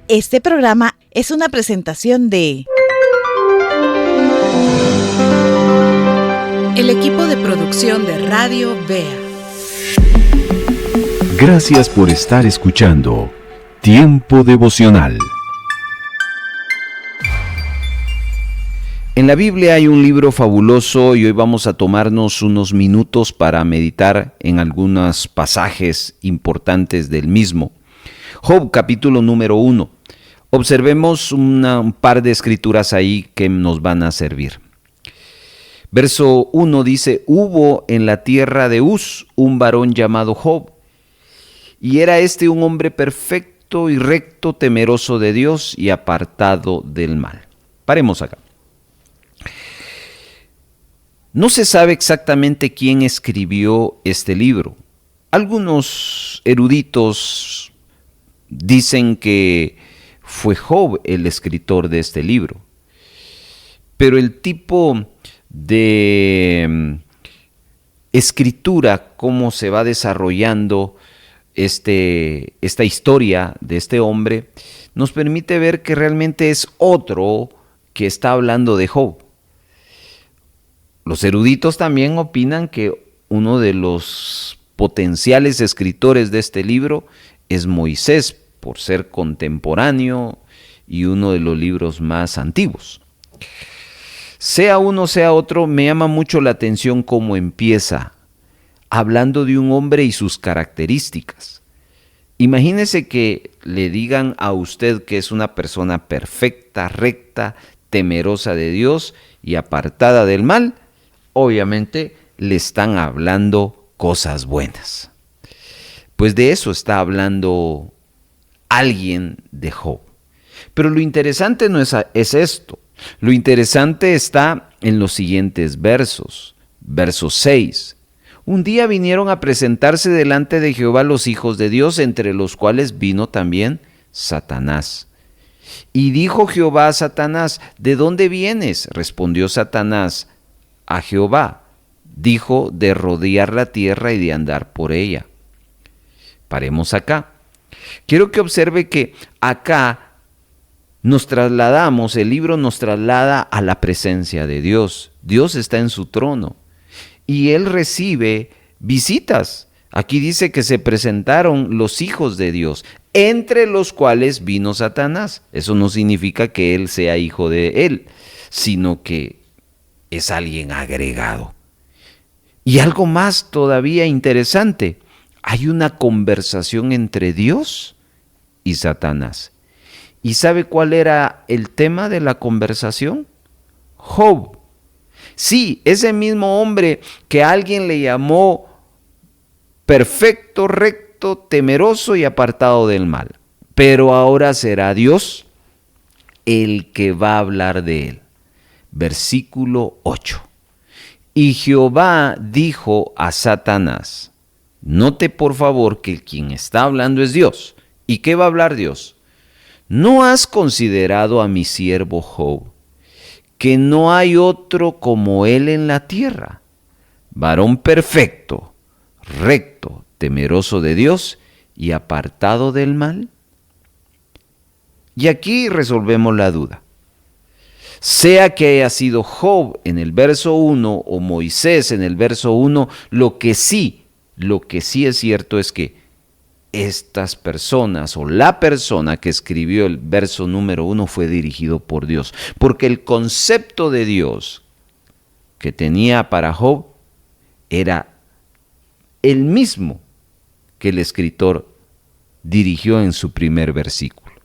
Este programa es una presentación de el equipo de producción de Radio Bea. Gracias por estar escuchando Tiempo Devocional. En la Biblia hay un libro fabuloso y hoy vamos a tomarnos unos minutos para meditar en algunos pasajes importantes del mismo. Job, capítulo número 1. Observemos un par de escrituras ahí que nos van a servir. Verso 1 dice: hubo en la tierra de Uz un varón llamado Job, y era este un hombre perfecto y recto, temeroso de Dios y apartado del mal. Paremos acá. No se sabe exactamente quién escribió este libro. Algunos eruditos dicen que fue Job el escritor de este libro. Pero el tipo de escritura, cómo se va desarrollando esta historia de este hombre, nos permite ver que realmente es otro que está hablando de Job. Los eruditos también opinan que uno de los potenciales escritores de este libro es Moisés, por ser contemporáneo y uno de los libros más antiguos. Sea uno, sea otro, me llama mucho la atención cómo empieza, hablando de un hombre y sus características. Imagínese que le digan a usted que es una persona perfecta, recta, temerosa de Dios y apartada del mal. Obviamente le están hablando cosas buenas. Pues de eso está hablando alguien de Job. Pero lo interesante no es esto. Lo interesante está en los siguientes versos. Verso 6. Un día vinieron a presentarse delante de Jehová los hijos de Dios, entre los cuales vino también Satanás. Y dijo Jehová a Satanás: ¿de dónde vienes? Respondió Satanás a Jehová: dijo, de rodear la tierra y de andar por ella. Paremos acá. Quiero que observe que acá el libro nos traslada a la presencia de Dios. Dios está en su trono y Él recibe visitas. Aquí dice que se presentaron los hijos de Dios, entre los cuales vino Satanás. Eso no significa que Él sea hijo de Él, sino que es alguien agregado. Y algo más todavía interesante. Hay una conversación entre Dios y Satanás. ¿Y sabe cuál era el tema de la conversación? Job. Sí, ese mismo hombre que alguien le llamó perfecto, recto, temeroso y apartado del mal. Pero ahora será Dios el que va a hablar de él. Versículo 8. Y Jehová dijo a Satanás: note por favor que quien está hablando es Dios. ¿Y qué va a hablar Dios? ¿No has considerado a mi siervo Job, que no hay otro como él en la tierra, varón perfecto, recto, temeroso de Dios y apartado del mal? Y aquí resolvemos la duda. Sea que haya sido Job en el verso 1 o Moisés en el verso 1, lo que sí es cierto es que estas personas o la persona que escribió el verso número 1 fue dirigido por Dios. Porque el concepto de Dios que tenía para Job era el mismo que el escritor dirigió en su primer versículo.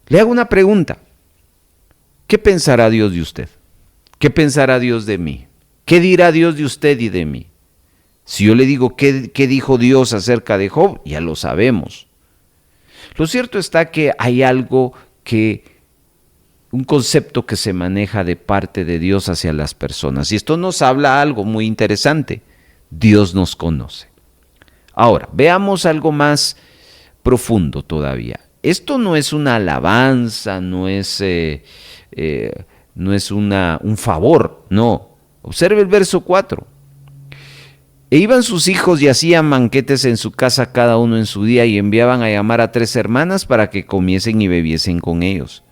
Le hago una pregunta. ¿Qué pensará Dios de usted? ¿Qué pensará Dios de mí? ¿Qué dirá Dios de usted y de mí? Si yo le digo qué dijo Dios acerca de Job, ya lo sabemos. Lo cierto está que hay un concepto que se maneja de parte de Dios hacia las personas. Y esto nos habla algo muy interesante. Dios nos conoce. Ahora, veamos algo más profundo todavía. Esto no es una alabanza, no es un favor, no. Observe el verso 4. E iban sus hijos y hacían banquetes en su casa cada uno en su día, y enviaban a llamar a 3 hermanas para que comiesen y bebiesen con ellos.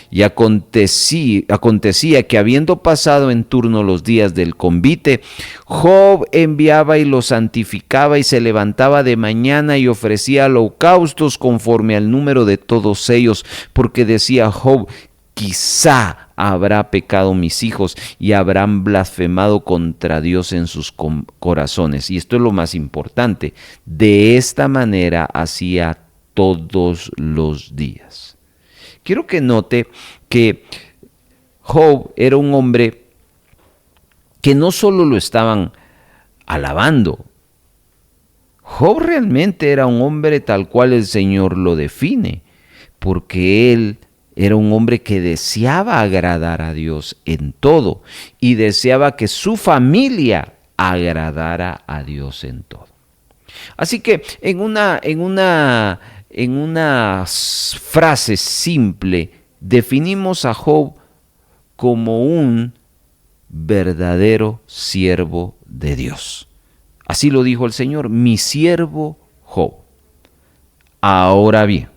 Y acontecía que, habiendo pasado en turno los días del convite, Job enviaba y los santificaba, y se levantaba de mañana y ofrecía holocaustos conforme al número de todos ellos, porque decía Job: quizá habrá pecado mis hijos y habrán blasfemado contra Dios en sus corazones. Y esto es lo más importante: de esta manera hacía todos los días. Quiero que note que Job era un hombre que no solo lo estaban alabando. Job realmente era un hombre tal cual el Señor lo define, porque él era un hombre que deseaba agradar a Dios en todo y deseaba que su familia agradara a Dios en todo. Así que en una frase simple definimos a Job como un verdadero siervo de Dios. Así lo dijo el Señor: mi siervo Job. Ahora bien,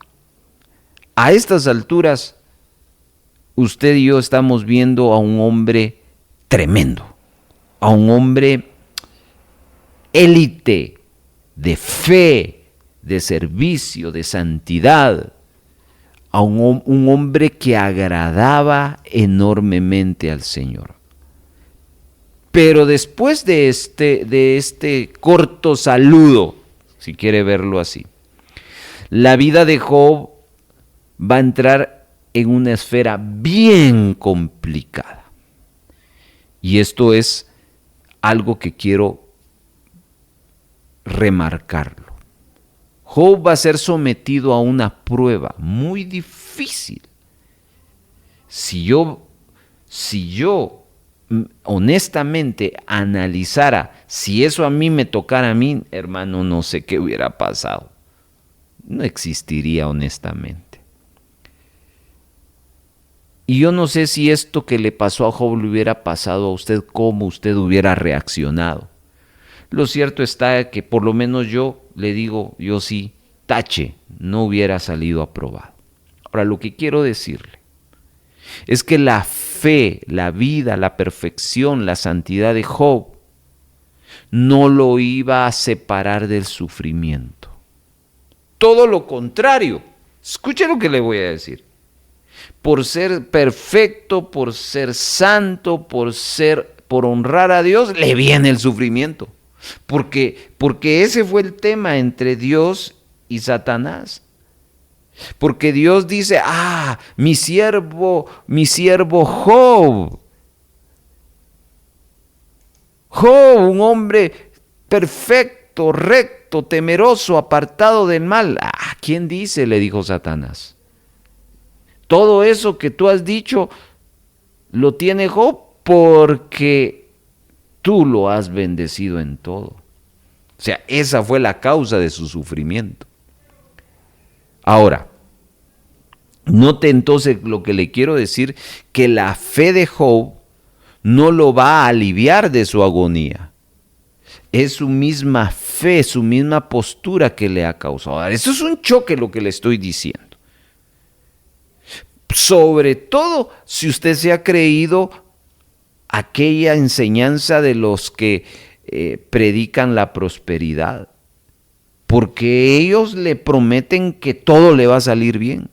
a estas alturas, usted y yo estamos viendo a un hombre tremendo, a un hombre élite de fe, de servicio, de santidad, a un hombre que agradaba enormemente al Señor. Pero después de este corto saludo, si quiere verlo así, la vida de Job va a entrar en una esfera bien complicada. Y esto es algo que quiero remarcarlo. Job va a ser sometido a una prueba muy difícil. Si yo honestamente analizara si eso a mí me tocara a mí, hermano, no sé qué hubiera pasado. No existiría honestamente. Y yo no sé si esto que le pasó a Job le hubiera pasado a usted, cómo usted hubiera reaccionado. Lo cierto está que por lo menos yo le digo, yo sí, tache, no hubiera salido aprobado. Ahora, lo que quiero decirle es que la fe, la vida, la perfección, la santidad de Job no lo iba a separar del sufrimiento. Todo lo contrario. Escuche lo que le voy a decir. Por ser perfecto, por ser santo, por honrar a Dios, le viene el sufrimiento. Porque ese fue el tema entre Dios y Satanás. Porque Dios dice: mi siervo Job. Job, un hombre perfecto, recto, temeroso, apartado del mal. ¿Quién dice?, le dijo Satanás. Todo eso que tú has dicho lo tiene Job porque tú lo has bendecido en todo. O sea, esa fue la causa de su sufrimiento. Ahora, note entonces lo que le quiero decir, que la fe de Job no lo va a aliviar de su agonía. Es su misma fe, su misma postura que le ha causado. Ahora, eso es un choque lo que le estoy diciendo. Sobre todo si usted se ha creído aquella enseñanza de los que predican la prosperidad, porque ellos le prometen que todo le va a salir bien.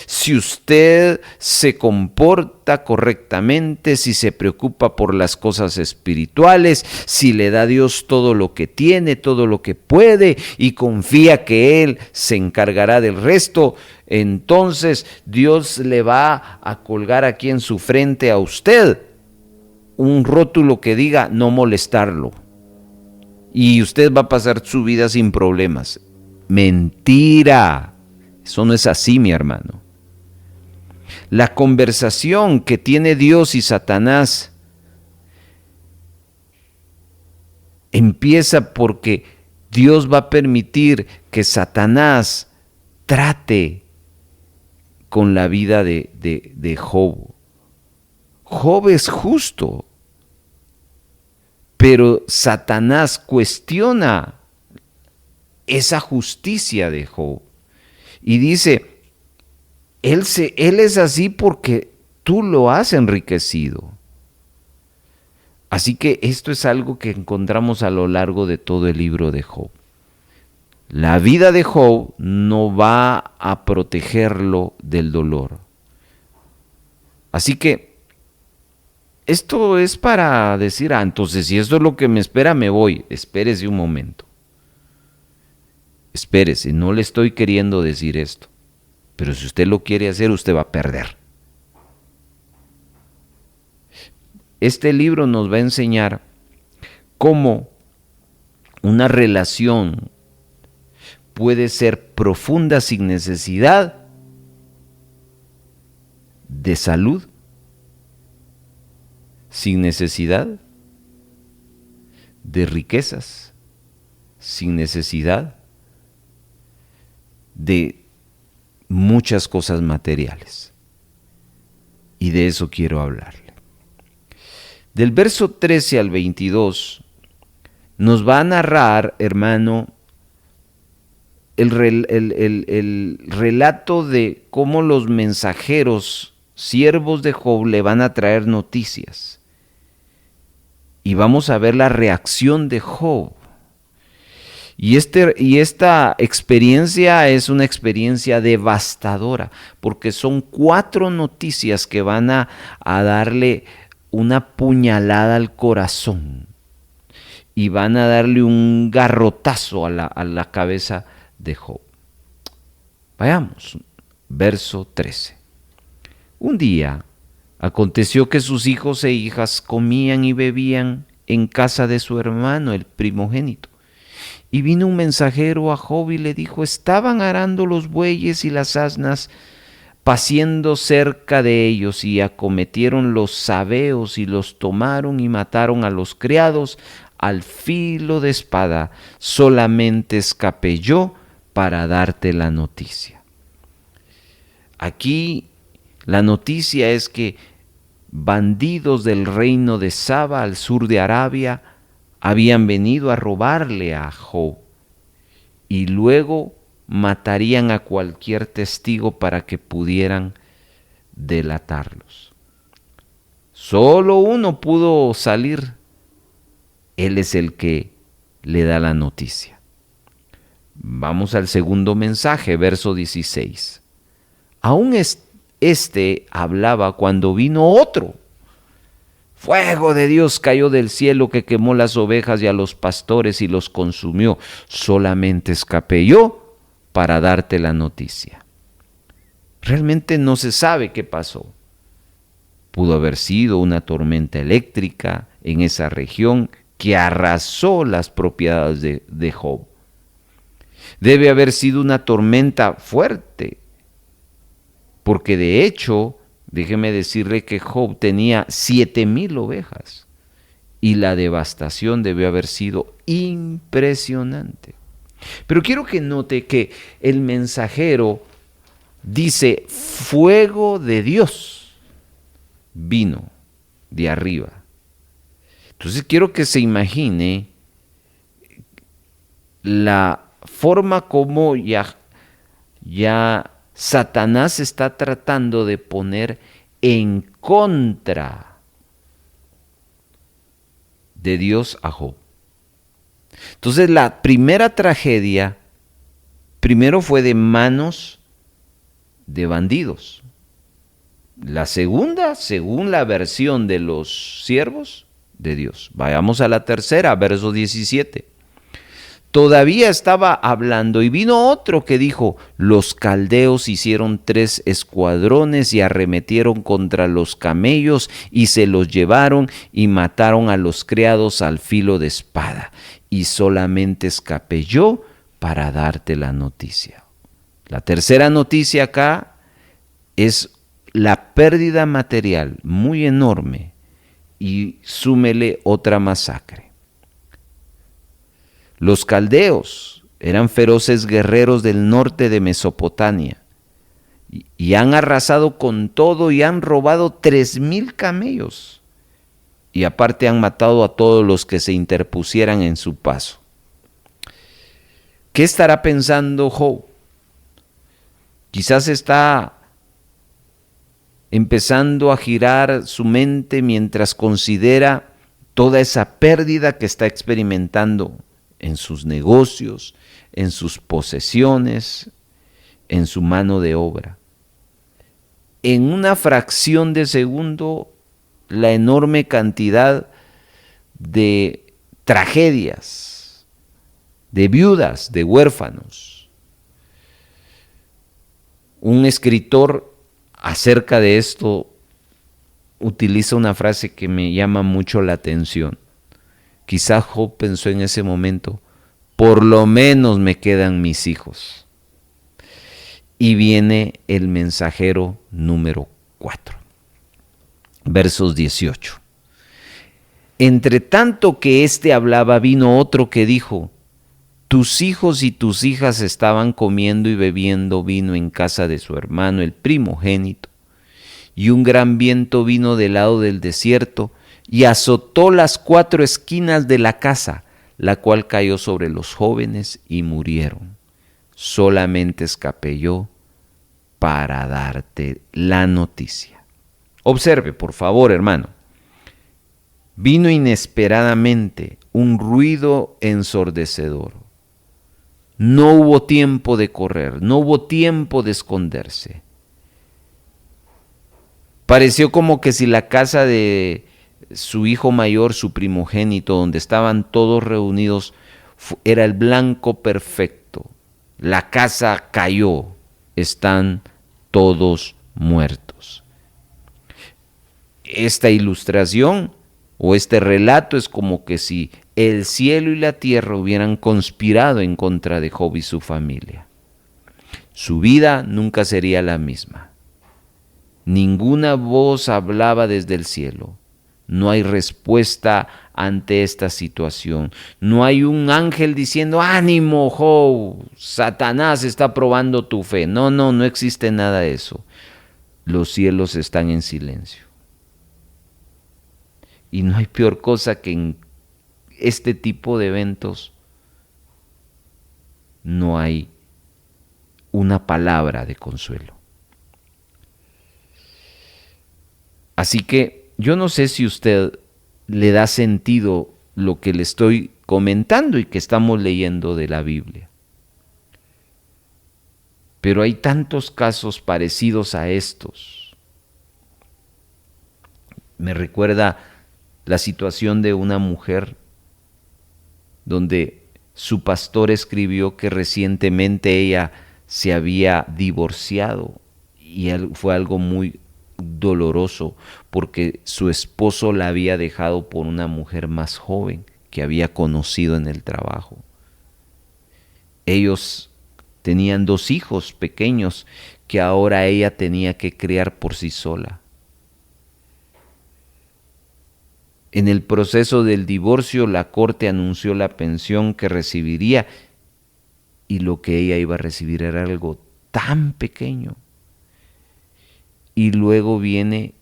Si usted se comporta correctamente, si se preocupa por las cosas espirituales, si le da a Dios todo lo que tiene, todo lo que puede y confía que Él se encargará del resto, entonces Dios le va a colgar aquí en su frente a usted un rótulo que diga no molestarlo. Y usted va a pasar su vida sin problemas. Mentira. Eso no es así, mi hermano. La conversación que tiene Dios y Satanás empieza porque Dios va a permitir que Satanás trate con la vida de Job. Job es justo. Pero Satanás cuestiona esa justicia de Job y dice, él es así porque tú lo has enriquecido. Así que esto es algo que encontramos a lo largo de todo el libro de Job. La vida de Job no va a protegerlo del dolor. Así que esto es para decir, entonces si esto es lo que me espera, me voy. Espérese un momento. Espérese, no le estoy queriendo decir esto. Pero si usted lo quiere hacer, usted va a perder. Este libro nos va a enseñar cómo una relación puede ser profunda sin necesidad de salud, sin necesidad de riquezas, sin necesidad de muchas cosas materiales. Y de eso quiero hablarle. Del verso 13 al 22 nos va a narrar, hermano, el relato de cómo los mensajeros, siervos de Job, le van a traer noticias. Y vamos a ver la reacción de Job. Y esta experiencia es una experiencia devastadora, porque son 4 noticias que van a darle una puñalada al corazón y van a darle un garrotazo a la cabeza de Job. Vayamos, verso 13. Un día aconteció que sus hijos e hijas comían y bebían en casa de su hermano, el primogénito. Y vino un mensajero a Job y le dijo, estaban arando los bueyes y las asnas, paciendo cerca de ellos, y acometieron los sabeos y los tomaron y mataron a los criados al filo de espada. Solamente escapé yo para darte la noticia. Aquí la noticia es que bandidos del reino de Saba, al sur de Arabia, habían venido a robarle a Job y luego matarían a cualquier testigo para que pudieran delatarlos. Solo uno pudo salir. Él es el que le da la noticia. Vamos al segundo mensaje, verso 16. Aún este hablaba cuando vino otro. Fuego de Dios cayó del cielo que quemó las ovejas y a los pastores y los consumió. Solamente escapé yo para darte la noticia. Realmente no se sabe qué pasó. Pudo haber sido una tormenta eléctrica en esa región que arrasó las propiedades de Job. Debe haber sido una tormenta fuerte, porque de hecho, déjeme decirle que Job tenía 7,000 ovejas y la devastación debió haber sido impresionante. Pero quiero que note que el mensajero dice, fuego de Dios vino de arriba. Entonces quiero que se imagine la forma como ya Satanás está tratando de poner en contra de Dios a Job. Entonces la primera tragedia, primero fue de manos de bandidos. La segunda, según la versión de los siervos de Dios. Vayamos a la tercera, verso 17. Todavía estaba hablando y vino otro que dijo, los caldeos hicieron 3 escuadrones y arremetieron contra los camellos y se los llevaron y mataron a los criados al filo de espada. Y solamente escapé yo para darte la noticia. La tercera noticia acá es la pérdida material muy enorme y súmele otra masacre. Los caldeos eran feroces guerreros del norte de Mesopotamia y han arrasado con todo y han robado 3,000 camellos. y aparte han matado a todos los que se interpusieran en su paso. ¿Qué estará pensando Job? Quizás está empezando a girar su mente mientras considera toda esa pérdida que está experimentando en sus negocios, en sus posesiones, en su mano de obra. En una fracción de segundo, la enorme cantidad de tragedias, de viudas, de huérfanos. Un escritor acerca de esto utiliza una frase que me llama mucho la atención. Quizá Job pensó en ese momento, por lo menos me quedan mis hijos. Y viene el mensajero número 4, versos 18. Entre tanto que éste hablaba, vino otro que dijo: tus hijos y tus hijas estaban comiendo y bebiendo vino en casa de su hermano, el primogénito. Y un gran viento vino del lado del desierto y azotó las 4 esquinas de la casa, la cual cayó sobre los jóvenes y murieron. Solamente escapé yo para darte la noticia. Observe, por favor, hermano. Vino inesperadamente un ruido ensordecedor. No hubo tiempo de correr, no hubo tiempo de esconderse. Pareció como que si la casa de su hijo mayor, su primogénito, donde estaban todos reunidos, era el blanco perfecto. La casa cayó, están todos muertos. Esta ilustración o este relato es como que si el cielo y la tierra hubieran conspirado en contra de Job y su familia. Su vida nunca sería la misma. Ninguna voz hablaba desde el cielo. No hay respuesta ante esta situación. No hay un ángel diciendo: ánimo, Job, Satanás está probando tu fe. No existe nada de eso. Los cielos están en silencio. Y no hay peor cosa que en este tipo de eventos no hay una palabra de consuelo. Así que yo no sé si usted le da sentido lo que le estoy comentando y que estamos leyendo de la Biblia. Pero hay tantos casos parecidos a estos. Me recuerda la situación de una mujer donde su pastor escribió que recientemente ella se había divorciado y fue algo muy doloroso porque su esposo la había dejado por una mujer más joven que había conocido en el trabajo. Ellos tenían 2 hijos pequeños que ahora ella tenía que criar por sí sola. En el proceso del divorcio, la corte anunció la pensión que recibiría y lo que ella iba a recibir era algo tan pequeño. Y luego viene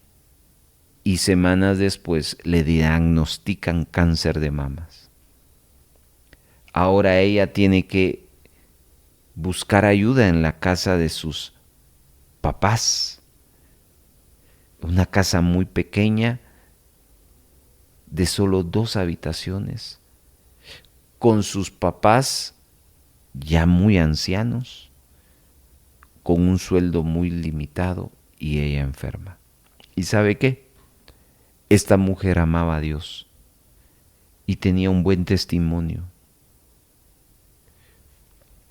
y semanas después le diagnostican cáncer de mamas. Ahora ella tiene que buscar ayuda en la casa de sus papás. Una casa muy pequeña, de solo 2 habitaciones, con sus papás ya muy ancianos, con un sueldo muy limitado y ella enferma. ¿Y sabe qué? Esta mujer amaba a Dios y tenía un buen testimonio.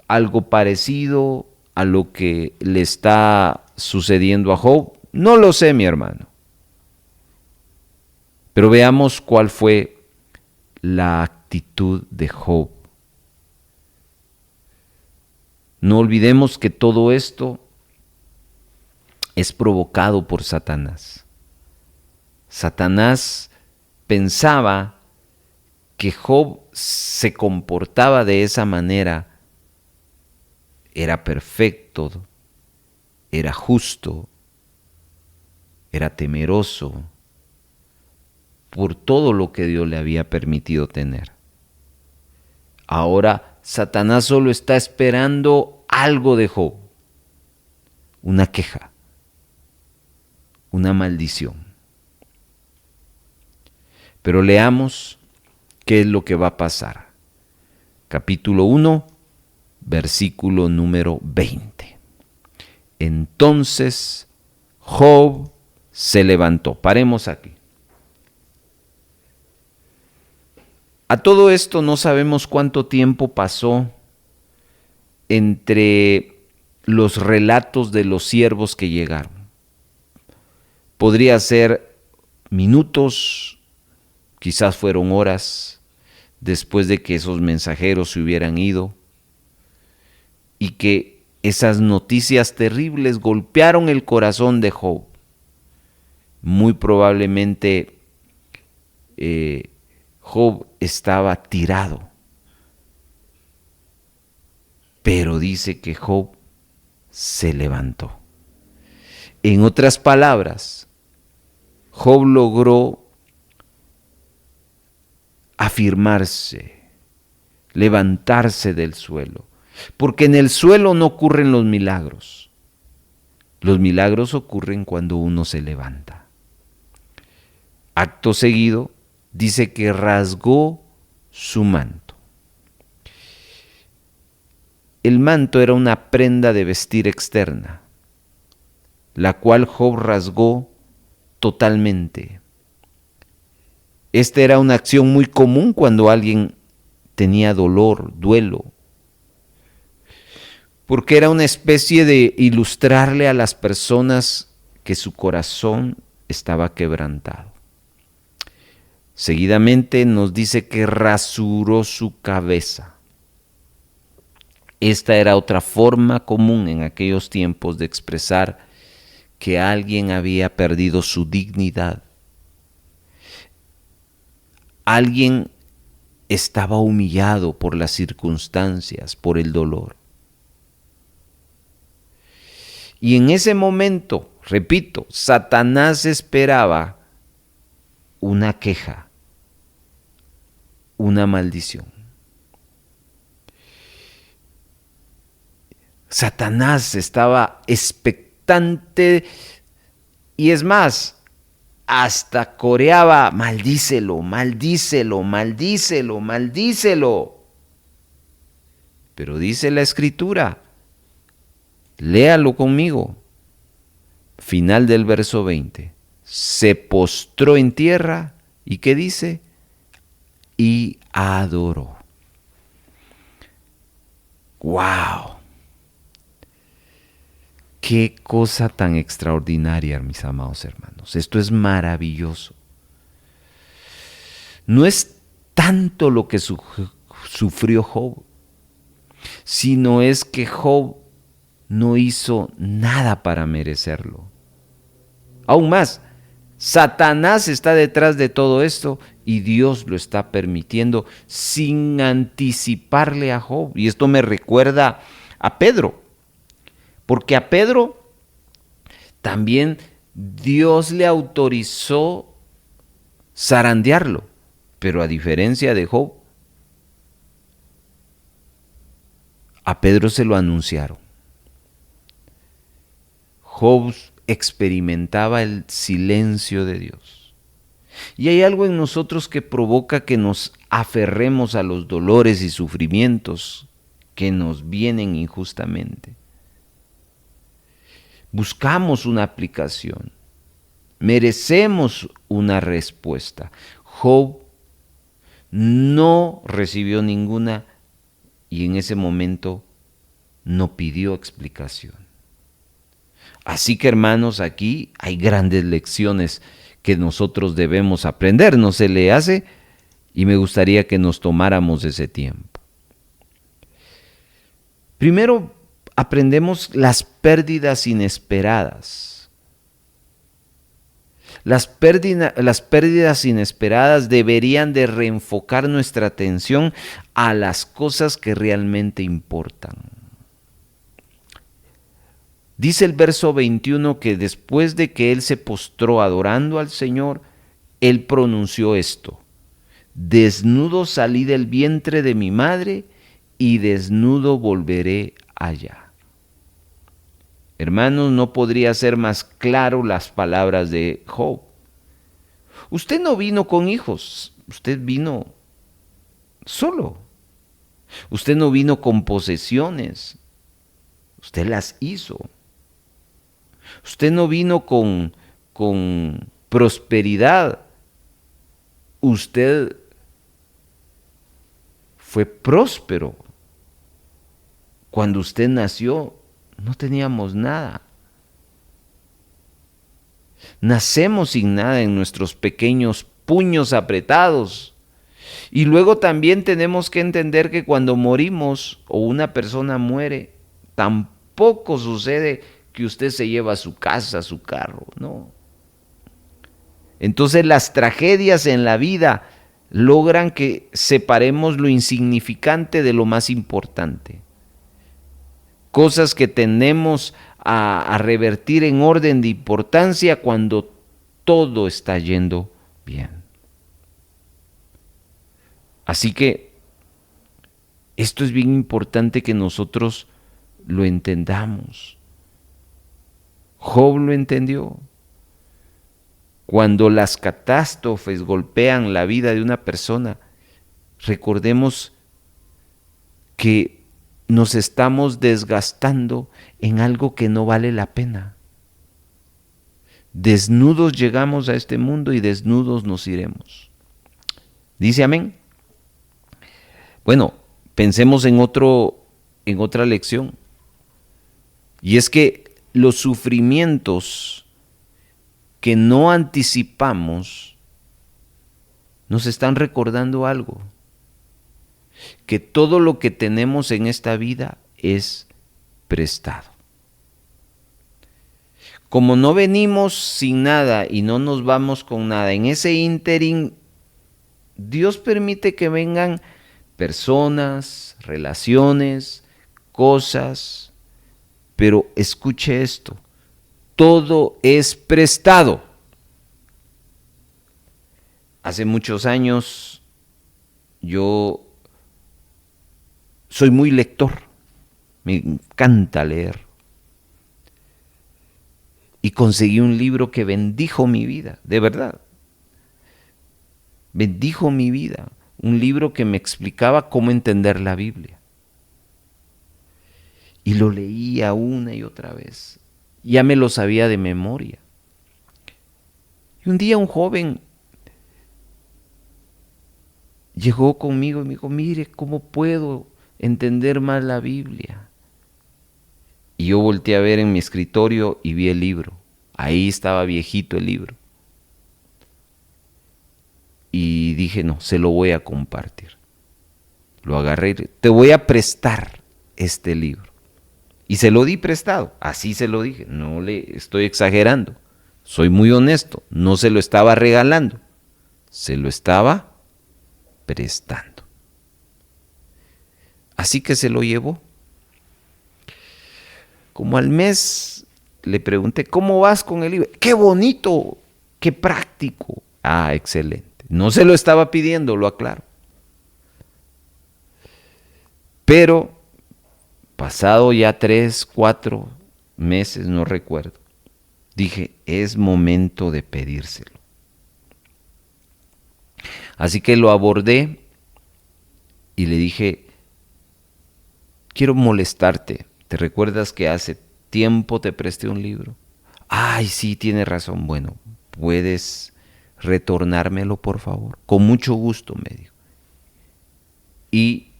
Algo parecido a lo que le está sucediendo a Job, no lo sé, mi hermano. Pero veamos cuál fue la actitud de Job. No olvidemos que todo esto es provocado por Satanás. Satanás pensaba que Job se comportaba de esa manera, era perfecto, era justo, era temeroso, por todo lo que Dios le había permitido tener. Ahora Satanás solo está esperando algo de Job, una queja, una maldición. Pero leamos qué es lo que va a pasar. Capítulo 1, versículo número 20. Entonces Job se levantó. Paremos aquí. A todo esto no sabemos cuánto tiempo pasó entre los relatos de los siervos que llegaron. Podría ser minutos, quizás fueron horas después de que esos mensajeros se hubieran ido y que esas noticias terribles golpearon el corazón de Job. Muy probablemente Job estaba tirado, pero dice que Job se levantó. En otras palabras, Job logró afirmarse, levantarse del suelo, porque en el suelo no ocurren los milagros. Los milagros ocurren cuando uno se levanta. Acto seguido, dice que rasgó su manto. El manto era una prenda de vestir externa, la cual Job rasgó totalmente. Esta era una acción muy común cuando alguien tenía dolor, duelo, porque era una especie de ilustrarle a las personas que su corazón estaba quebrantado. Seguidamente nos dice que rasuró su cabeza. Esta era otra forma común en aquellos tiempos de expresar que alguien había perdido su dignidad. Alguien estaba humillado por las circunstancias, por el dolor. Y en ese momento, repito, Satanás esperaba una queja, una maldición. Satanás estaba expectante y es más, hasta coreaba, maldícelo, maldícelo, maldícelo, maldícelo. Pero dice la Escritura, léalo conmigo, final del verso 20, se postró en tierra y ¿qué dice? Y adoró. ¡Wow! Qué cosa tan extraordinaria, mis amados hermanos. Esto es maravilloso. No es tanto lo que sufrió Job, sino es que Job no hizo nada para merecerlo. Aún más, Satanás está detrás de todo esto y Dios lo está permitiendo sin anticiparle a Job. Y esto me recuerda a Pedro. Porque a Pedro también Dios le autorizó zarandearlo, pero a diferencia de Job, a Pedro se lo anunciaron. Job experimentaba el silencio de Dios. Y hay algo en nosotros que provoca que nos aferremos a los dolores y sufrimientos que nos vienen injustamente. Buscamos una aplicación, merecemos una respuesta. Job no recibió ninguna y en ese momento no pidió explicación. Así que hermanos, aquí hay grandes lecciones que nosotros debemos aprender, no se le hace, y me gustaría que nos tomáramos ese tiempo. Primero, aprendemos las pérdidas inesperadas. Las pérdidas inesperadas deberían de reenfocar nuestra atención a las cosas que realmente importan. Dice el verso 21 que después de que él se postró adorando al Señor, Él pronunció esto: desnudo salí del vientre de mi madre y desnudo volveré allá. Hermanos, no podría ser más claro las palabras de Job. Usted no vino con hijos, usted vino solo. Usted no vino con posesiones, usted las hizo. Usted no vino con prosperidad, usted fue próspero. Cuando usted nació, no teníamos nada. Nacemos sin nada en nuestros pequeños puños apretados. Y luego también tenemos que entender que cuando morimos o una persona muere, tampoco sucede que usted se lleva su casa, su carro, no. Entonces las tragedias en la vida logran que separemos lo insignificante de lo más importante. Cosas que tendemos a revertir en orden de importancia cuando todo está yendo bien. Así que esto es bien importante que nosotros lo entendamos. Job lo entendió. Cuando las catástrofes golpean la vida de una persona, recordemos que nos estamos desgastando en algo que no vale la pena. Desnudos llegamos a este mundo y desnudos nos iremos. ¿Dice amén? Bueno, pensemos en otra lección. Y es que los sufrimientos que no anticipamos nos están recordando algo: que todo lo que tenemos en esta vida es prestado. Como no venimos sin nada y no nos vamos con nada, en ese ínterin Dios permite que vengan personas, relaciones, cosas, pero escuche esto: todo es prestado. Hace muchos años yo soy muy lector, me encanta leer. Y conseguí un libro que bendijo mi vida, de verdad. Bendijo mi vida. Un libro que me explicaba cómo entender la Biblia. Y lo leía una y otra vez. Ya me lo sabía de memoria. Y un día un joven llegó conmigo y me dijo: mire, ¿cómo puedo entender más la Biblia? Y yo volteé a ver en mi escritorio y vi el libro. Ahí estaba viejito el libro. Y dije: no, se lo voy a compartir. Lo agarré: te voy a prestar este libro. Y se lo di prestado, así se lo dije, no le estoy exagerando. Soy muy honesto, no se lo estaba regalando, se lo estaba prestando. Así que se lo llevó. Como al mes le pregunté: ¿cómo vas con el libro? ¡Qué bonito! ¡Qué práctico! Ah, excelente. No se lo estaba pidiendo, lo aclaro. Pero pasado ya 3, 4 meses, no recuerdo, dije: es momento de pedírselo. Así que lo abordé y le dije: quiero molestarte. ¿Te recuerdas que hace tiempo te presté un libro? Ay, sí, tienes razón. Bueno, ¿puedes retornármelo, por favor? Con mucho gusto, me dijo. Y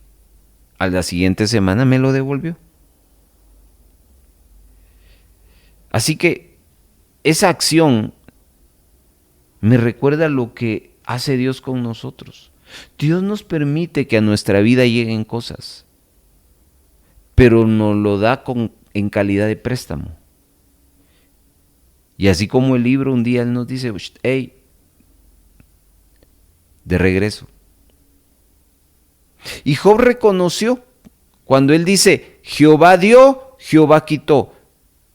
a la siguiente semana me lo devolvió. Así que esa acción me recuerda lo que hace Dios con nosotros. Dios nos permite que a nuestra vida lleguen cosas, pero nos lo da en calidad de préstamo. Y así como el libro, un día Él nos dice: hey, de regreso. Y Job reconoció cuando él dice: Jehová dio, Jehová quitó.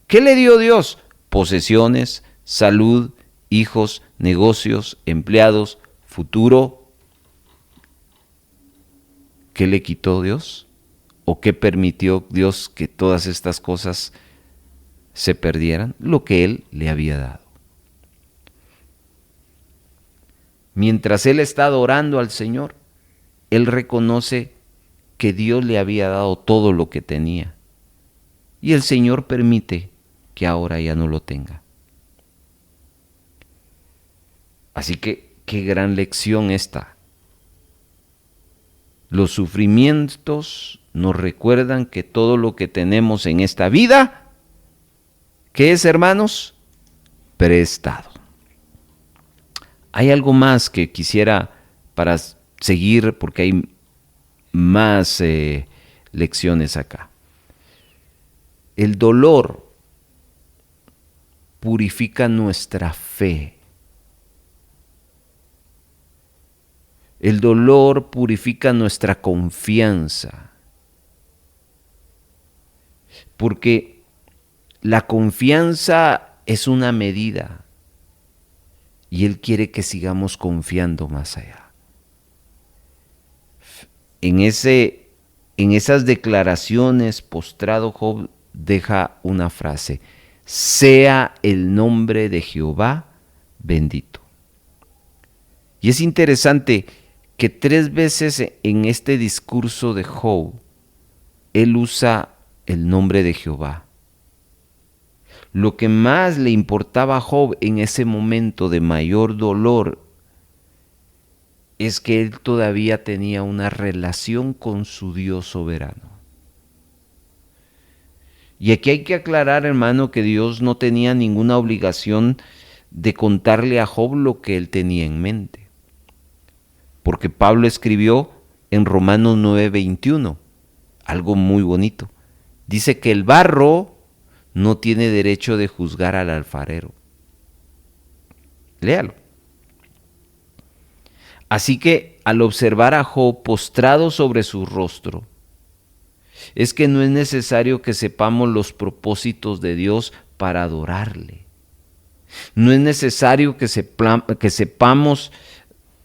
¿Qué le dio Dios? Posesiones, salud hijos, negocios, empleados, futuro. ¿Qué le quitó Dios? ¿O qué permitió Dios que todas estas cosas se perdieran? Lo que Él le había dado. Mientras él está adorando al Señor, él reconoce que Dios le había dado todo lo que tenía. Y el Señor permite que ahora ya no lo tenga. Así que, qué gran lección esta. Los sufrimientos nos recuerdan que todo lo que tenemos en esta vida, ¿qué es, hermanos? Prestado. Hay algo más que quisiera para seguir, porque hay más lecciones acá. El dolor purifica nuestra fe. El dolor purifica nuestra confianza. Porque la confianza es una medida. Y Él quiere que sigamos confiando más allá. En esas declaraciones, postrado Job deja una frase: sea el nombre de Jehová bendito. Y es interesante que 3 veces en este discurso de Job, él usa el nombre de Jehová. Lo que más le importaba a Job en ese momento de mayor dolor es que él todavía tenía una relación con su Dios soberano. Y aquí hay que aclarar, hermano, que Dios no tenía ninguna obligación de contarle a Job lo que él tenía en mente. Porque Pablo escribió en Romanos 9:21 algo muy bonito. Dice que el barro no tiene derecho de juzgar al alfarero. Léalo. Así que al observar a Job postrado sobre su rostro, es que no es necesario que sepamos los propósitos de Dios para adorarle. No es necesario que sepamos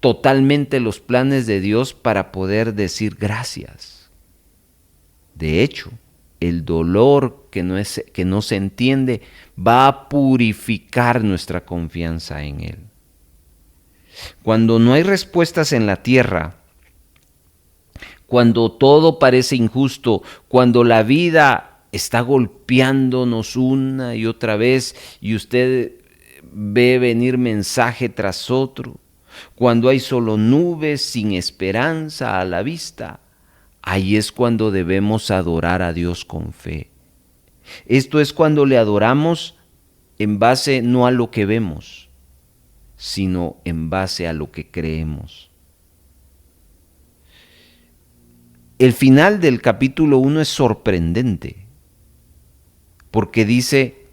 totalmente los planes de Dios para poder decir gracias. De hecho, el dolor que no se entiende va a purificar nuestra confianza en Él. Cuando no hay respuestas en la tierra, cuando todo parece injusto, cuando la vida está golpeándonos una y otra vez y usted ve venir mensaje tras otro, cuando hay solo nubes sin esperanza a la vista, ahí es cuando debemos adorar a Dios con fe. Esto es cuando le adoramos en base no a lo que vemos, sino en base a lo que creemos. El final del capítulo 1 es sorprendente, porque dice: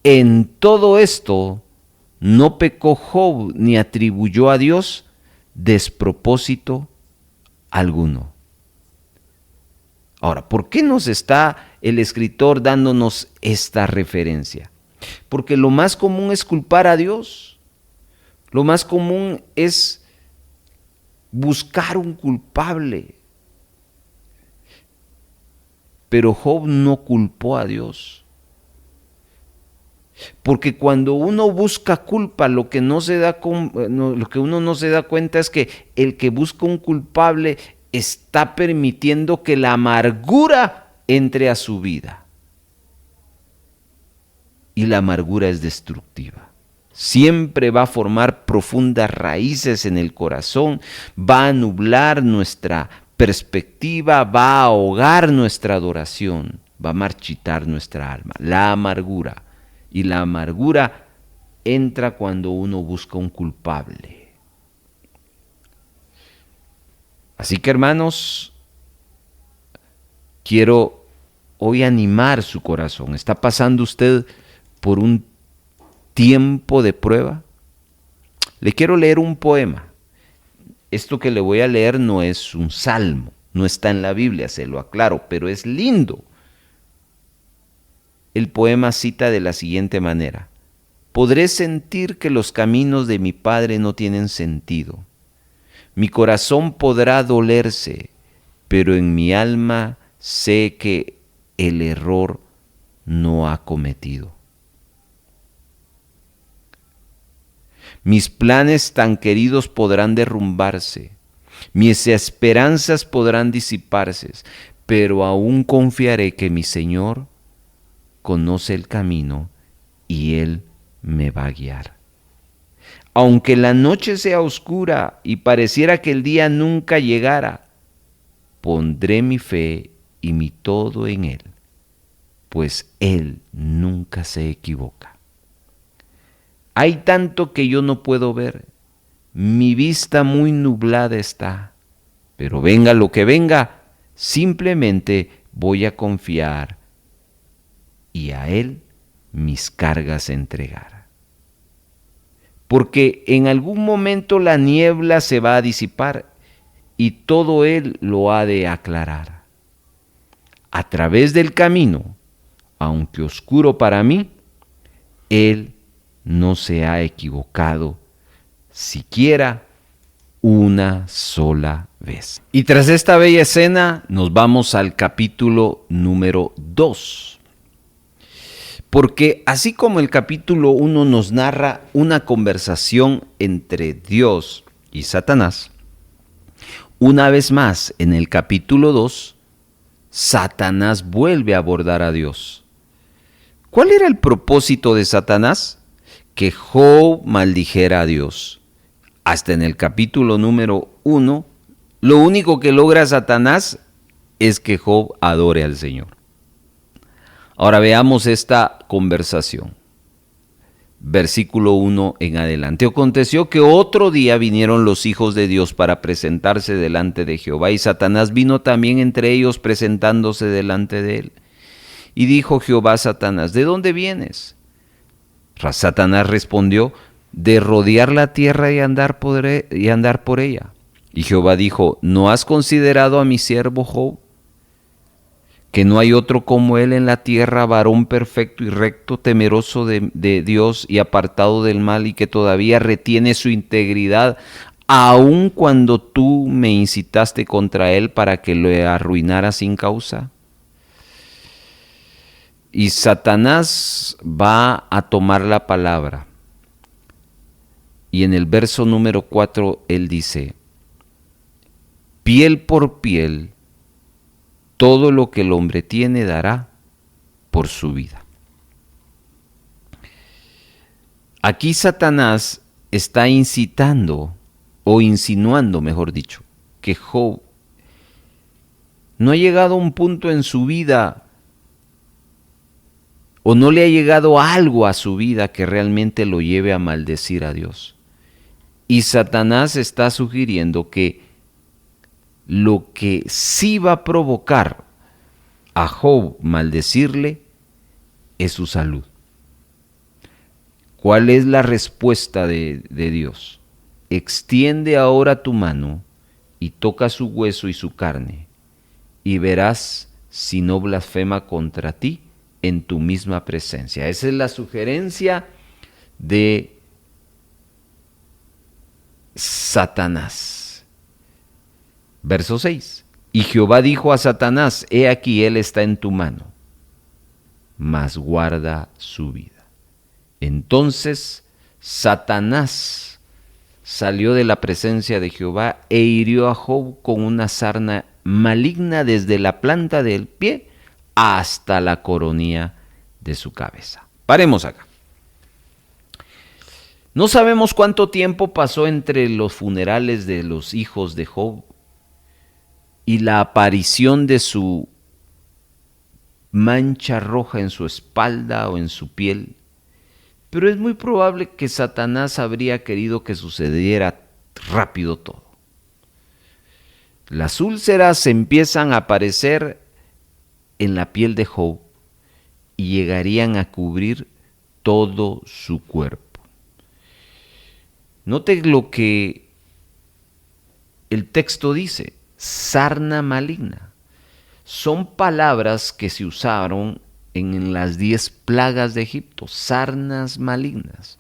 en todo esto no pecó Job ni atribuyó a Dios despropósito alguno. Ahora, ¿por qué nos está el escritor dándonos esta referencia? Porque lo más común es culpar a Dios. Lo más común es buscar un culpable. Pero Job no culpó a Dios. Porque cuando uno busca culpa, lo que uno no se da cuenta es que el que busca un culpable está permitiendo que la amargura entre a su vida. Y la amargura es destructiva. Siempre va a formar profundas raíces en el corazón, va a nublar nuestra perspectiva, va a ahogar nuestra adoración, va a marchitar nuestra alma. La amargura. Y la amargura entra cuando uno busca un culpable. Así que, hermanos, quiero hoy animar su corazón. ¿Está pasando usted por un tiempo de prueba? Le quiero leer un poema. Esto que le voy a leer no es un salmo, no está en la Biblia, se lo aclaro, pero es lindo. El poema cita de la siguiente manera: podré sentir que los caminos de mi Padre no tienen sentido. Mi corazón podrá dolerse, pero en mi alma sé que el error no ha cometido. Mis planes tan queridos podrán derrumbarse, mis esperanzas podrán disiparse, pero aún confiaré que mi Señor conoce el camino y Él me va a guiar. Aunque la noche sea oscura y pareciera que el día nunca llegara, pondré mi fe y mi todo en Él, pues Él nunca se equivoca. Hay tanto que yo no puedo ver, mi vista muy nublada está, pero venga lo que venga, simplemente voy a confiar y a Él mis cargas entregar. Porque en algún momento la niebla se va a disipar y todo Él lo ha de aclarar. A través del camino, aunque oscuro para mí, Él no se ha equivocado siquiera una sola vez. Y tras esta bella escena nos vamos al capítulo número 2. Porque así como el capítulo 1 nos narra una conversación entre Dios y Satanás, una vez más en el capítulo 2, Satanás vuelve a abordar a Dios. ¿Cuál era el propósito de Satanás? Que Job maldijera a Dios. Hasta en el capítulo número 1, lo único que logra Satanás es que Job adore al Señor. Ahora veamos esta conversación. Versículo 1 en adelante. Aconteció que otro día vinieron los hijos de Dios para presentarse delante de Jehová, y Satanás vino también entre ellos presentándose delante de él. Y dijo Jehová a Satanás: ¿de dónde vienes? Satanás respondió: de rodear la tierra y andar por ella. Y Jehová dijo: ¿no has considerado a mi siervo Job? Que no hay otro como él en la tierra, varón perfecto y recto, temeroso de Dios y apartado del mal, y que todavía retiene su integridad, aun cuando tú me incitaste contra él para que lo arruinara sin causa. Y Satanás va a tomar la palabra. Y en el verso número 4 él dice: piel por piel, todo lo que el hombre tiene dará por su vida. Aquí Satanás está incitando, o insinuando, mejor dicho, que Job no ha llegado a un punto en su vida, o no le ha llegado algo a su vida que realmente lo lleve a maldecir a Dios. Y Satanás está sugiriendo que lo que sí va a provocar a Job maldecirle es su salud. ¿Cuál es la respuesta de Dios? Extiende ahora tu mano y toca su hueso y su carne, y verás si no blasfema contra ti en tu misma presencia. Esa es la sugerencia de Satanás. Verso 6. Y Jehová dijo a Satanás: he aquí, él está en tu mano, mas guarda su vida. Entonces Satanás salió de la presencia de Jehová e hirió a Job con una sarna maligna desde la planta del pie hasta la coronilla de su cabeza. Paremos acá. No sabemos cuánto tiempo pasó entre los funerales de los hijos de Job y la aparición de su mancha roja en su espalda o en su piel, pero es muy probable que Satanás habría querido que sucediera rápido todo. Las úlceras empiezan a aparecer en la piel de Job y llegarían a cubrir todo su cuerpo. Note lo que el texto dice: sarna maligna. Son palabras que se usaron en las 10 plagas de Egipto, sarnas malignas.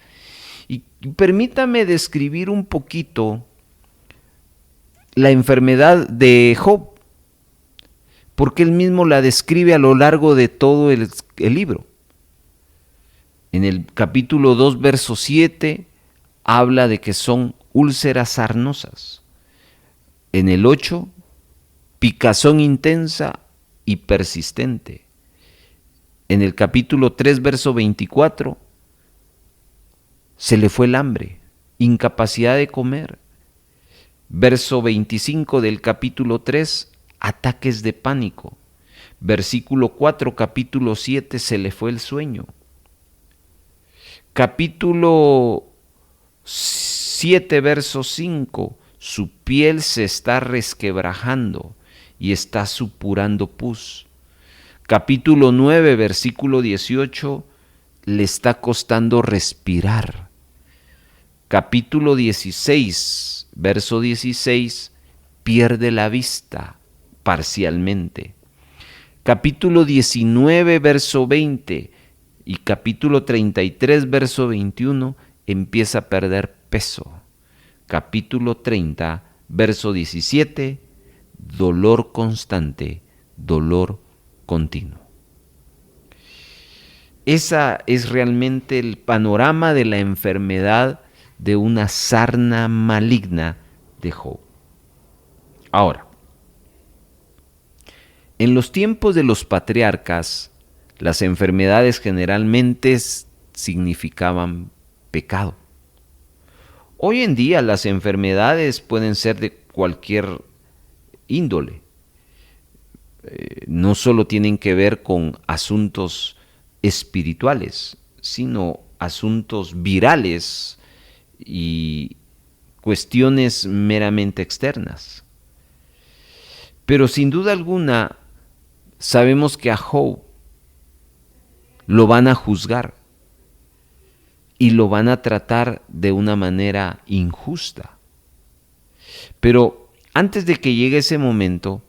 Y permítame describir un poquito la enfermedad de Job, porque él mismo la describe a lo largo de todo el libro. En el capítulo 2, verso 7, habla de que son úlceras sarnosas. En el 8, picazón intensa y persistente. En el capítulo 3, verso 24, se le fue el hambre, incapacidad de comer. Verso 25 del capítulo 3, ataques de pánico. Versículo 4, capítulo 7, se le fue el sueño. Capítulo 7, verso 5, su piel se está resquebrajando y está supurando pus. Capítulo 9, versículo 18, le está costando respirar. Capítulo 16, verso 16, pierde la vista parcialmente. Capítulo 19, verso 20 y capítulo 33, verso 21, empieza a perder peso. Capítulo 30, verso 17, dolor constante, dolor continuo. Esa es realmente el panorama de la enfermedad de una sarna maligna de Job. Ahora, en los tiempos de los patriarcas, las enfermedades generalmente significaban pecado. Hoy en día las enfermedades pueden ser de cualquier índole. No solo tienen que ver con asuntos espirituales, sino asuntos virales y cuestiones meramente externas. Pero sin duda alguna, sabemos que a Job lo van a juzgar y lo van a tratar de una manera injusta. Pero antes de que llegue ese momento,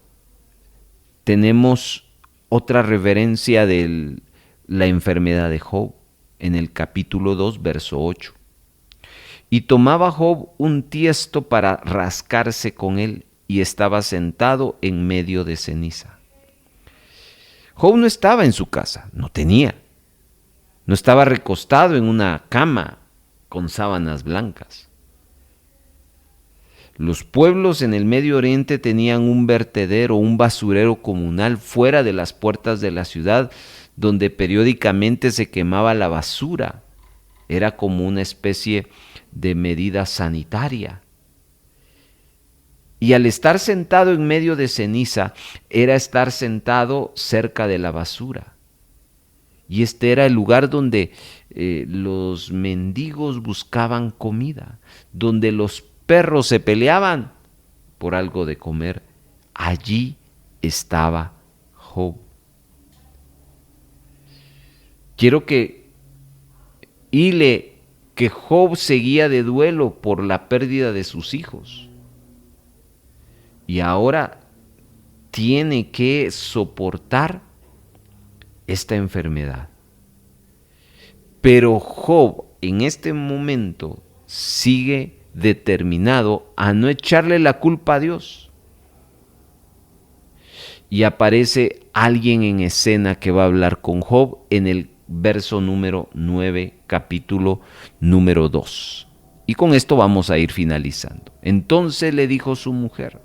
tenemos otra referencia de la enfermedad de Job en el capítulo 2, verso 8. Y tomaba Job un tiesto para rascarse con él, y estaba sentado en medio de ceniza. Job no estaba en su casa, no estaba recostado en una cama con sábanas blancas. Los pueblos en el Medio Oriente tenían un vertedero, un basurero comunal fuera de las puertas de la ciudad, donde periódicamente se quemaba la basura. Era como una especie de medida sanitaria. Y al estar sentado en medio de ceniza, era estar sentado cerca de la basura. Y este era el lugar donde los mendigos buscaban comida, donde los perros se peleaban por algo de comer. Allí estaba Job. Quiero que Job seguía de duelo por la pérdida de sus hijos. Y ahora tiene que soportar esta enfermedad. Pero Job en este momento sigue determinado a no echarle la culpa a Dios. Y aparece alguien en escena que va a hablar con Job en el verso número 9, capítulo número 2. Y con esto vamos a ir finalizando. Entonces le dijo su mujer: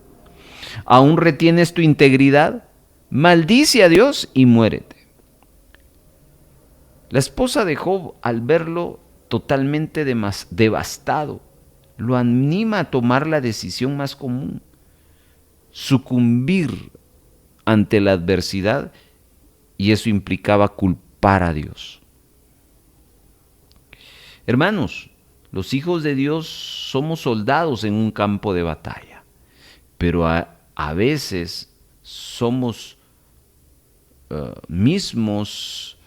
¿aún retienes tu integridad? Maldice a Dios y muérete. La esposa de Job, al verlo totalmente devastado, lo anima a tomar la decisión más común: sucumbir ante la adversidad, y eso implicaba culpar a Dios. Hermanos, los hijos de Dios somos soldados en un campo de batalla, pero a veces somos mismos,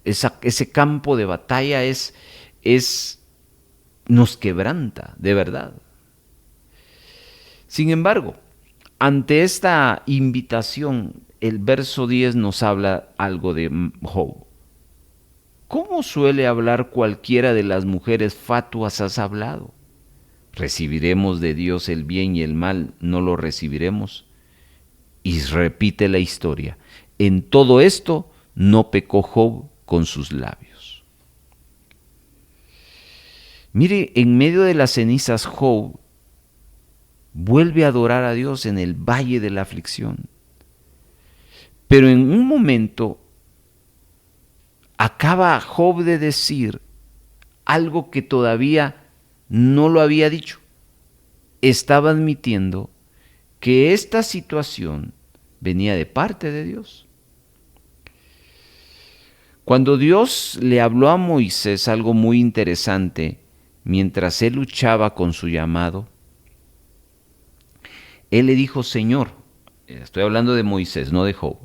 ese campo de batalla nos quebranta, de verdad. Sin embargo, ante esta invitación, el verso 10 nos habla algo de Job. ¿Cómo suele hablar cualquiera de las mujeres fatuas has hablado? ¿Recibiremos de Dios el bien y el mal no lo recibiremos? Y repite la historia. En todo esto no pecó Job con sus labios. Mire, en medio de las cenizas Job vuelve a adorar a Dios en el valle de la aflicción. Pero en un momento acaba Job de decir algo que todavía no lo había dicho. Estaba admitiendo que esta situación venía de parte de Dios. Cuando Dios le habló a Moisés algo muy interesante, mientras él luchaba con su llamado, él le dijo: Señor, estoy hablando de Moisés, no de Job,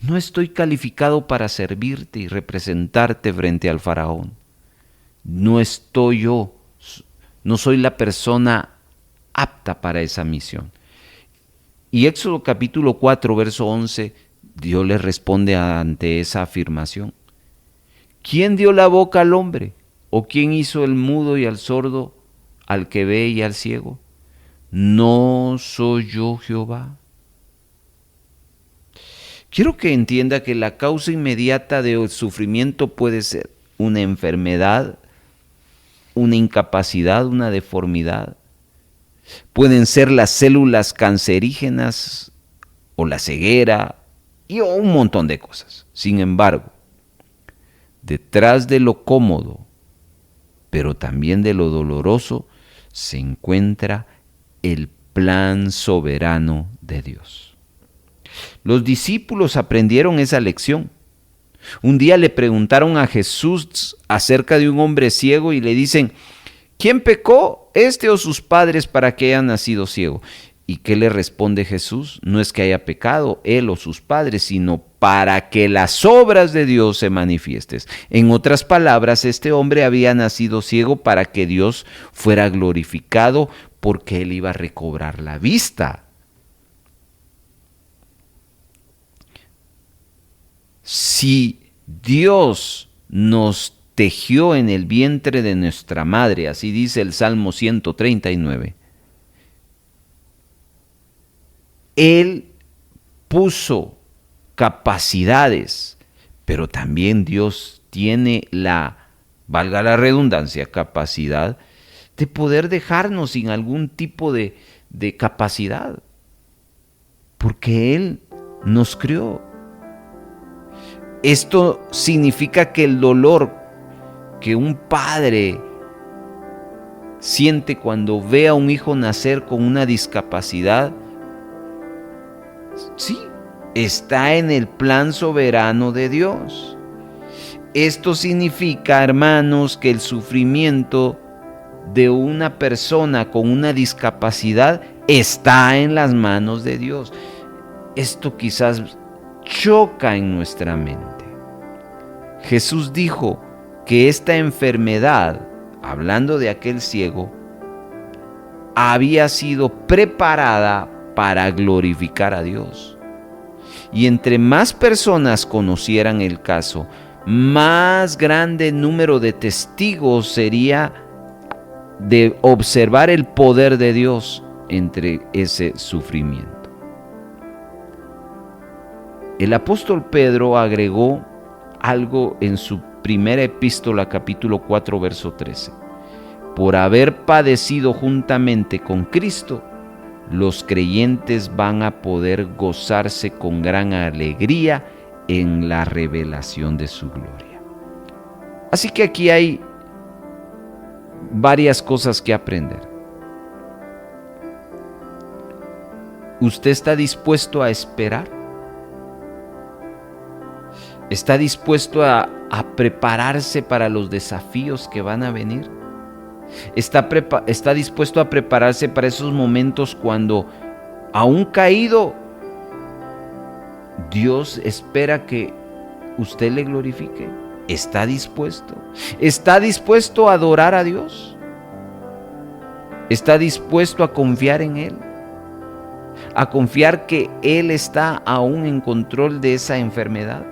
no estoy calificado para servirte y representarte frente al faraón. No soy la persona apta para esa misión. Y Éxodo capítulo 4, verso 11, Dios le responde ante esa afirmación. ¿Quién dio la boca al hombre? ¿O quién hizo el mudo y al sordo, al que ve y al ciego? ¿No soy yo Jehová? Quiero que entienda que la causa inmediata del sufrimiento puede ser una enfermedad, una incapacidad, una deformidad. Pueden ser las células cancerígenas o la ceguera y un montón de cosas. Sin embargo, detrás de lo cómodo, pero también de lo doloroso, se encuentra el plan soberano de Dios. Los discípulos aprendieron esa lección. Un día le preguntaron a Jesús acerca de un hombre ciego y le dicen: ¿quién pecó, este o sus padres, para que haya nacido ciego? ¿Y qué le responde Jesús? No es que haya pecado él o sus padres, sino para que las obras de Dios se manifiesten. En otras palabras, este hombre había nacido ciego para que Dios fuera glorificado, porque él iba a recobrar la vista. Si Dios nos tejió en el vientre de nuestra madre, así dice el Salmo 139, Él puso capacidades, pero también Dios tiene valga la redundancia, capacidad de poder dejarnos sin algún tipo de capacidad, porque Él nos creó. Esto significa que el dolor que un padre siente cuando ve a un hijo nacer con una discapacidad, sí, está en el plan soberano de Dios. Esto significa, hermanos, que el sufrimiento de una persona con una discapacidad está en las manos de Dios. Esto quizás choca en nuestra mente. Jesús dijo que esta enfermedad, hablando de aquel ciego, había sido preparada para glorificar a Dios. Y entre más personas conocieran el caso, más grande número de testigos sería de observar el poder de Dios entre ese sufrimiento. El apóstol Pedro agregó algo en su primera epístola, capítulo 4, verso 13. Por haber padecido juntamente con Cristo, los creyentes van a poder gozarse con gran alegría en la revelación de su gloria. Así que aquí hay varias cosas que aprender. ¿Usted está dispuesto a esperar? ¿Está dispuesto a prepararse para los desafíos que van a venir? ¿Está dispuesto a prepararse para esos momentos cuando, aún caído, Dios espera que usted le glorifique? ¿Está dispuesto? ¿Está dispuesto a adorar a Dios? ¿Está dispuesto a confiar en Él? a confiar que Él está aún en control de esa enfermedad,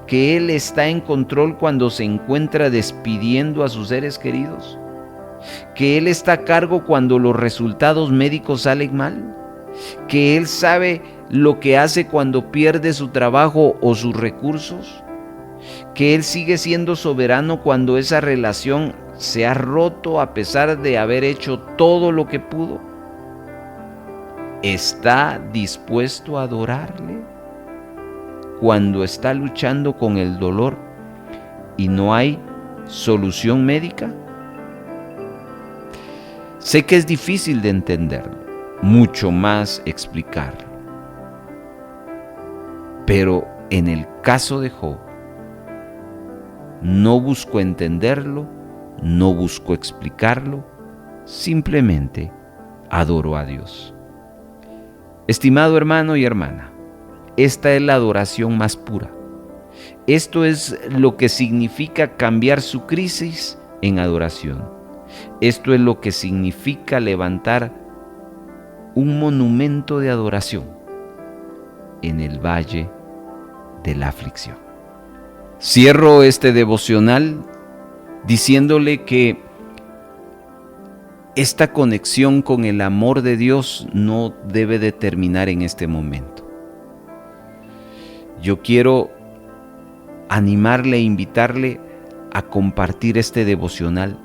que Él está en control cuando se encuentra despidiendo a sus seres queridos, que Él está a cargo cuando los resultados médicos salen mal, que Él sabe lo que hace cuando pierde su trabajo o sus recursos, que Él sigue siendo soberano cuando esa relación se ha roto a pesar de haber hecho todo lo que pudo. ¿Está dispuesto a adorarle cuando está luchando con el dolor y no hay solución médica? Sé que es difícil de entenderlo, mucho más explicarlo. Pero en el caso de Job, no buscó entenderlo, no buscó explicarlo, simplemente adoró a Dios. Estimado hermano y hermana, esta es la adoración más pura. Esto es lo que significa cambiar su crisis en adoración. Esto es lo que significa levantar un monumento de adoración en el valle de la aflicción. Cierro este devocional diciéndole que esta conexión con el amor de Dios no debe de terminar en este momento. Yo quiero animarle e invitarle a compartir este devocional.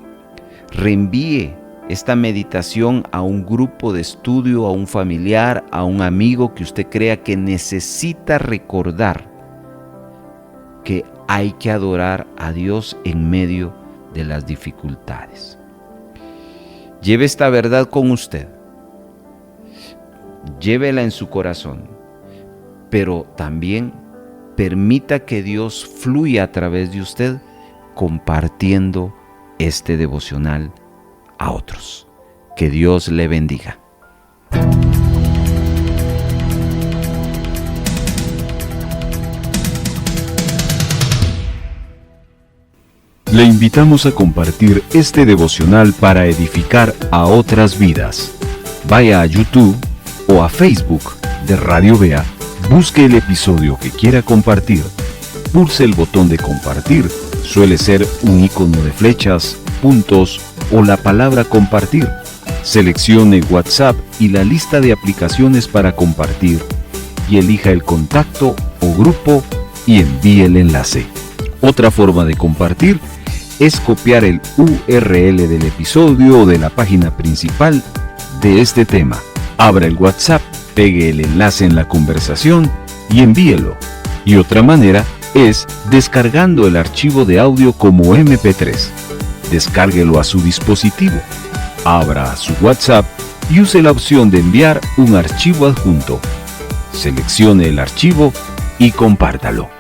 Reenvíe esta meditación a un grupo de estudio, a un familiar, a un amigo que usted crea que necesita recordar que hay que adorar a Dios en medio de las dificultades. Lleve esta verdad con usted, llévela en su corazón, pero también permita que Dios fluya a través de usted compartiendo este devocional a otros. Que Dios le bendiga. Le invitamos a compartir este devocional para edificar a otras vidas. Vaya a YouTube o a Facebook de Radio Vea, busque el episodio que quiera compartir, pulse el botón de compartir, suele ser un icono de flechas, puntos o la palabra compartir. Seleccione WhatsApp y la lista de aplicaciones para compartir y elija el contacto o grupo y envíe el enlace. Otra forma de compartir es copiar el URL del episodio o de la página principal de este tema. Abra el WhatsApp, pegue el enlace en la conversación y envíelo. Y otra manera es descargando el archivo de audio como MP3. Descárguelo a su dispositivo. Abra su WhatsApp y use la opción de enviar un archivo adjunto. Seleccione el archivo y compártalo.